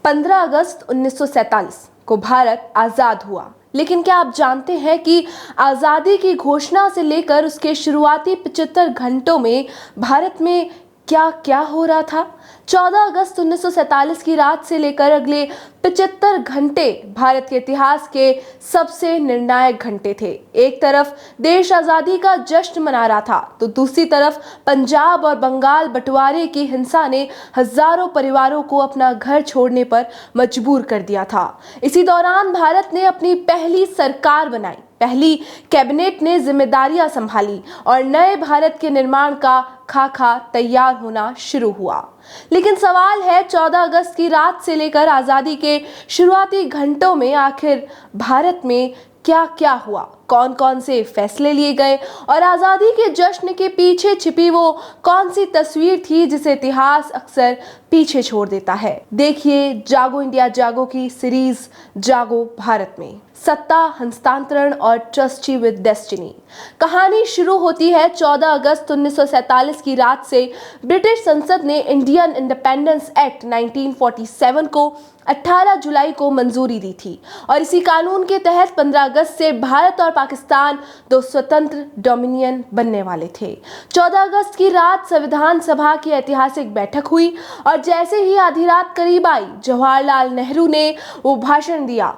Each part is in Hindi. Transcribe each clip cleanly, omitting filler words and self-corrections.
15 अगस्त 1947 को भारत आजाद हुआ। लेकिन क्या आप जानते हैं कि आजादी की घोषणा से लेकर उसके शुरुआती 75 घंटों में भारत में क्या क्या हो रहा था। 14 अगस्त 1947 की रात से लेकर अगले 75 घंटे भारत के इतिहास के सबसे निर्णायक घंटे थे। एक तरफ देश आजादी का जश्न मना रहा था, तो दूसरी तरफ पंजाब और बंगाल बंटवारे की हिंसा ने हजारों परिवारों को अपना घर छोड़ने पर मजबूर कर दिया था। इसी दौरान भारत ने अपनी पहली सरकार बनाई, पहली कैबिनेट ने जिम्मेदारियां संभाली और नए भारत के निर्माण का खाका तैयार होना शुरू हुआ। लेकिन सवाल है, 14 अगस्त की रात से लेकर आजादी के शुरुआती घंटों में आखिर भारत में क्या क्या हुआ, कौन कौन से फैसले लिए गए और आजादी के जश्न के पीछे छिपी वो कौन सी तस्वीर थी जिसे इतिहास अक्सर पीछे छोड़ देता है। देखिए जागो इंडिया जागो की सीरीज जागो भारत में सत्ता हस्तांतरण और ट्रस्टी विद डेस्टिनी। कहानी शुरू होती है 14 अगस्त 1947 की रात से। ब्रिटिश संसद ने इंडियन इंडिपेंडेंस एक्ट 1947 को 18 जुलाई को मंजूरी दी थी और इसी कानून के तहत 15 अगस्त से भारत और पाकिस्तान दो स्वतंत्र डोमिनियन बनने वाले थे। 14 अगस्त की रात संविधान सभा की ऐतिहासिक बैठक हुई और जैसे ही आधी रात करीब आई, जवाहरलाल नेहरू ने वो भाषण दिया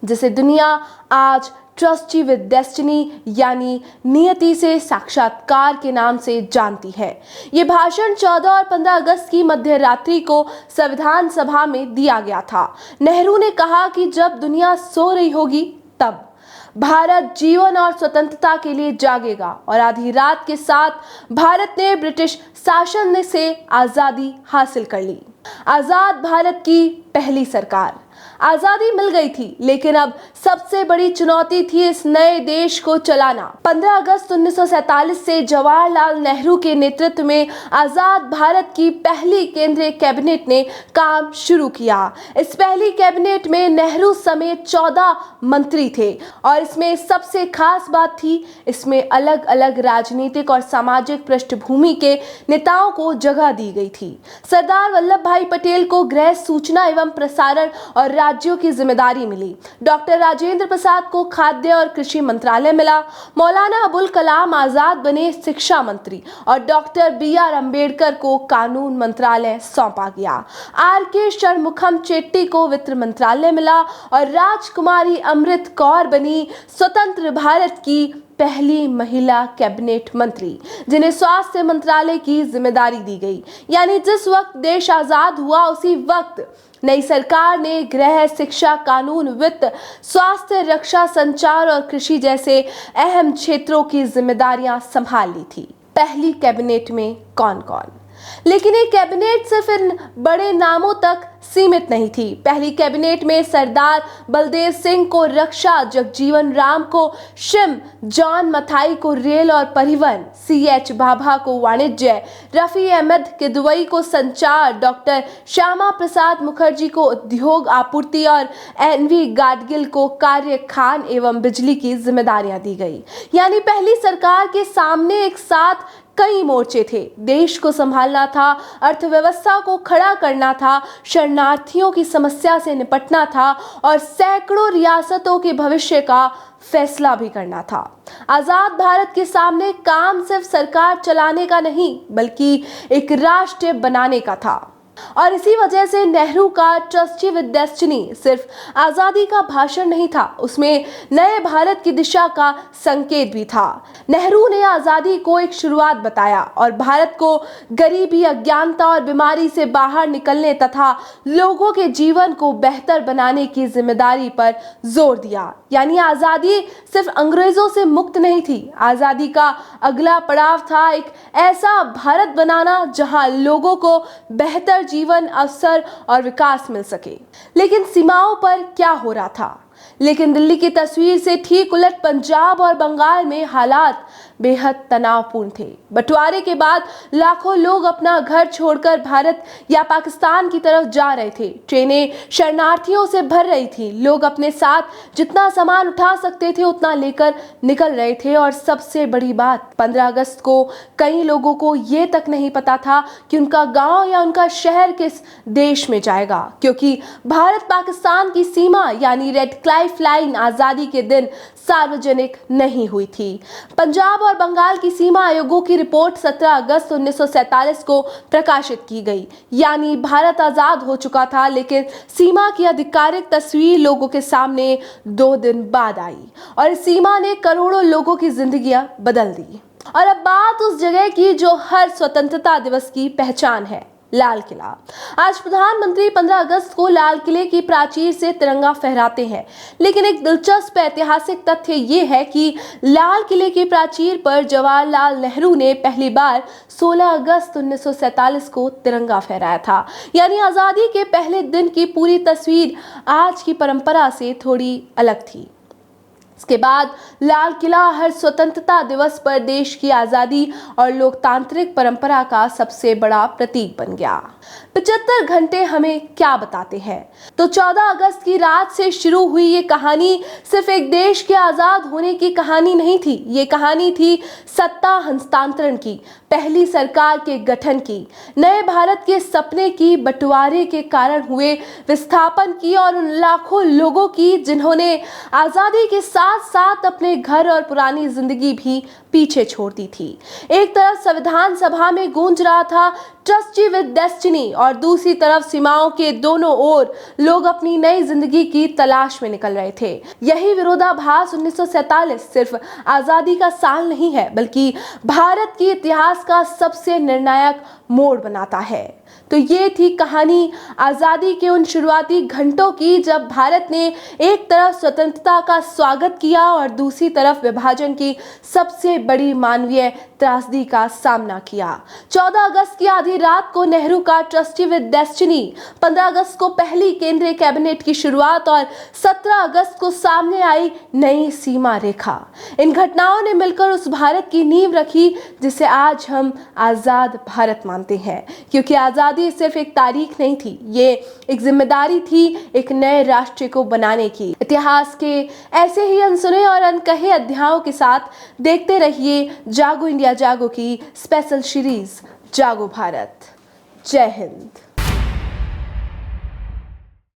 जिसे दुनिया आज ट्रस्टी विद डेस्टिनी यानी नियति से साक्षात्कार के नाम से जानती है। ये भाषण 14 और 15 अगस्त की मध्य रात्रि को संविधान सभा में दिया गया था। नेहरू ने कहा कि जब दुनिया सो रही होगी तब भारत जीवन और स्वतंत्रता के लिए जागेगा और आधी रात के साथ भारत ने ब्रिटिश शासन से आजादी हासिल कर ली। आजाद भारत की पहली सरकार। आजादी मिल गई थी, लेकिन अब सबसे बड़ी चुनौती थी इस नए देश को चलाना। 15 अगस्त 1947 से जवाहरलाल नेहरू के नेतृत्व में आजाद भारत की पहली केंद्रीय कैबिनेट ने काम शुरू किया। इस पहली कैबिनेट में नेहरू समेत 14 मंत्री थे और इसमें सबसे खास बात थी, इसमें अलग अलग राजनीतिक और सामाजिक पृष्ठभूमि के नेताओं को जगह दी गई थी। सरदार वल्लभ भाई पटेल को गृह, सूचना एवं प्रसारण और राज्यों की जिम्मेदारी मिली। डॉक्टर राजेंद्र प्रसाद को खाद्य और कृषि मंत्रालय मिला। मौलाना अबुल कलाम आजाद बने शिक्षा मंत्री और डॉक्टर BR अम्बेडकर को कानून मंत्रालय सौंपा गया। RK शर्मुखम चेट्टी को वित्त मंत्रालय मिला और राजकुमारी अमृत कौर बनी स्वतंत्र भारत की पहली महिला कैबिनेट मंत्री, जिन्हें स्वास्थ्य मंत्रालय की जिम्मेदारी दी गई। यानी जिस वक्त देश आजाद हुआ उसी वक्त नई सरकार ने गृह, शिक्षा, कानून, वित्त, स्वास्थ्य, रक्षा, संचार और कृषि जैसे अहम क्षेत्रों की जिम्मेदारियां संभाल ली थी। पहली कैबिनेट में कौन कौन? लेकिन ये कैबिनेट सिर्फ इन बड़े नामों तक सीमित नहीं थी। पहली कैबिनेट में सरदार बलदेव सिंह को रक्षा, जगजीवन राम को श्रम, जॉन मथाई को रेल और परिवहन, CH भाभा को वाणिज्य, रफी अहमद किदवई को संचार, डॉक्टर श्यामा प्रसाद मुखर्जी को उद्योग आपूर्ति और NV गाडगिल को कार्य, खान एवं बिजली की जिम्मेदारियां दी गई। यानी पहली सरकार के सामने एक साथ कई मोर्चे थे। देश को संभालना था, अर्थव्यवस्था को खड़ा करना था, शरणार्थियों की समस्या से निपटना था और सैकड़ों रियासतों के भविष्य का फैसला भी करना था। आजाद भारत के सामने काम सिर्फ सरकार चलाने का नहीं, बल्कि एक राष्ट्र बनाने का था। और इसी वजह से नेहरू का ट्रस्टी विद डेस्टिनी सिर्फ आजादी का भाषण नहीं था, उसमें नए भारत की दिशा का संकेत भी था। नेहरू ने आजादी को एक शुरुआत बताया और भारत को गरीबी, अज्ञानता और बीमारी से बाहर निकलने तथा लोगों के जीवन को बेहतर बनाने की जिम्मेदारी पर जोर दिया। यानी आजादी सिर्फ अंग्रेजों से मुक्त नहीं थी, आजादी का अगला पड़ाव था एक ऐसा भारत बनाना जहां लोगों को बेहतर जीवन, अवसर और विकास मिल सके। लेकिन सीमाओं पर क्या हो रहा था? लेकिन दिल्ली की तस्वीर से ठीक उलट पंजाब और बंगाल में हालात बेहद तनावपूर्ण थे। बंटवारे के बाद लाखों लोग अपना घर छोड़कर भारत या पाकिस्तान की तरफ जा रहे थे। ट्रेनें शरणार्थियों से भर रही थी। लोग अपने साथ जितना सामान उठा सकते थे उतना लेकर निकल रहे थे। और सबसे बड़ी बात, 15 अगस्त को कई लोगों को ये तक नहीं पता था कि उनका गांव या उनका शहर किस देश में जाएगा, क्योंकि भारत पाकिस्तान की सीमा यानी रेड क्लाइफ लाइन आजादी के दिन सार्वजनिक नहीं हुई थी। पंजाब और बंगाल की सीमा आयोगों की रिपोर्ट 17 अगस्त 1947 को प्रकाशित की गई, यानी भारत आजाद हो चुका था, लेकिन सीमा की आधिकारिक तस्वीर लोगों के सामने 2 दिन बाद आई और इस सीमा ने करोड़ों लोगों की जिंदगियां बदल दी। और अब बात उस जगह की जो हर स्वतंत्रता दिवस की पहचान है, लाल किला। आज प्रधानमंत्री 15 अगस्त को लाल किले की प्राचीर से तिरंगा फहराते हैं, लेकिन एक दिलचस्प ऐतिहासिक तथ्य ये है कि लाल किले की प्राचीर पर जवाहरलाल नेहरू ने पहली बार 16 अगस्त 1947 को तिरंगा फहराया था। यानी आजादी के पहले दिन की पूरी तस्वीर आज की परंपरा से थोड़ी अलग थी। इसके बाद लाल किला हर स्वतंत्रता दिवस पर देश की आजादी और लोकतांत्रिक परंपरा का सबसे बड़ा प्रतीक बन गया। 75 घंटे हमें क्या बताते हैं? तो 14 अगस्त की रात से शुरू हुई ये कहानी सिर्फ एक देश के आजाद होने की कहानी नहीं थी। ये कहानी थी सत्ता हस्तांतरण की, पहली सरकार के गठन की, नए भारत के सपने की, बंटवारे के कारण हुए विस्थापन की और उन लाखों लोगों की जिन्होंने आजादी के साथ साथ अपने घर और पुरानी जिंदगी भी पीछे छोड़ दी थी। एक तरफ संविधान सभा में गूंज रहा था ट्रस्ट विद डेस्टिनी और दूसरी तरफ सीमाओं के दोनों ओर लोग अपनी नई जिंदगी की तलाश में निकल रहे थे। यही विरोधाभास 1947 सिर्फ आजादी का साल नहीं है, बल्कि भारत के इतिहास का सबसे निर्णायक मोड़ बनाता है। तो ये थी कहानी आजादी के उन शुरुआती घंटों की, जब भारत ने एक तरफ स्वतंत्रता का स्वागत किया और दूसरी तरफ विभाजन की सबसे बड़ी मानवीय त्रासदी का सामना किया। 14 अगस्त की आधी रात को नेहरू का ट्रस्टी विद डेस्टिनी, 15 अगस्त को पहली केंद्रीय कैबिनेट की शुरुआत और 17 अगस्त को सामने आई नई सीमा रेखा। इन घटनाओं ने मिलकर उस भारत की नींव रखी जिसे आज हम आजाद भारत मानते हैं, क्योंकि आजादी सिर्फ एक तारीख नहीं थी, ये एक जिम्मेदारी थी एक नए राष्ट्र को बनाने की। इतिहास के ऐसे ही अनसुने और अनकहे अध्यायों के साथ देखते रहिए जागो इंडिया जागो की स्पेशल सीरीज जागो भारत। जय हिंद।